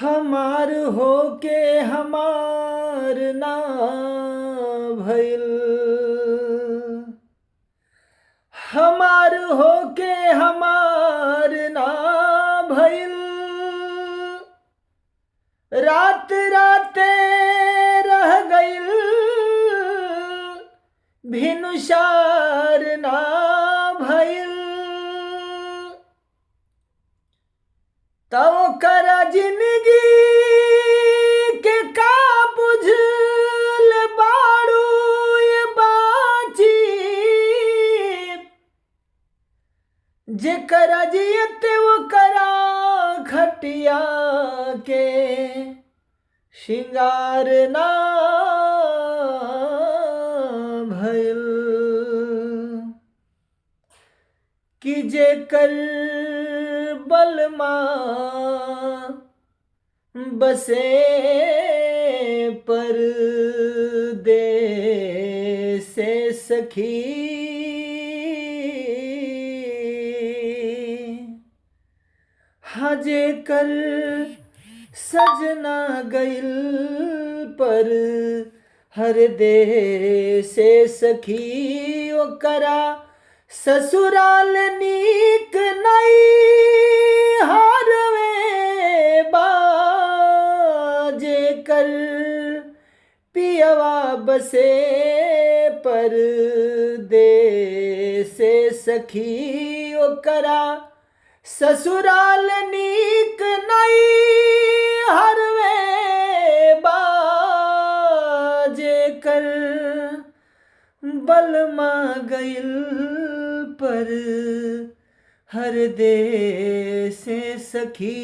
हमार होके हमार ना भइल, हमार होके हमार ना भइल, रात राते रह गइल, भिनुसार ना भइल। तब कर जिंदगी के का बुझल बाड़ू ये बाची, जेकर जियत वो करा खटिया के श्रृंगार ना भइल, कि जेकर बलमा बसे परदेस से सखी, हाँ जेकर सजना गइल पर हर देश से सखी, ओकरा ससुराल नीक नहीं हारवे बा, जेकर पियवा बसे परदेस से सखी, ओकरा ससुराल नीक नहीं हरवे बा, जेकर बलमा गइल पर हर देस से सखी।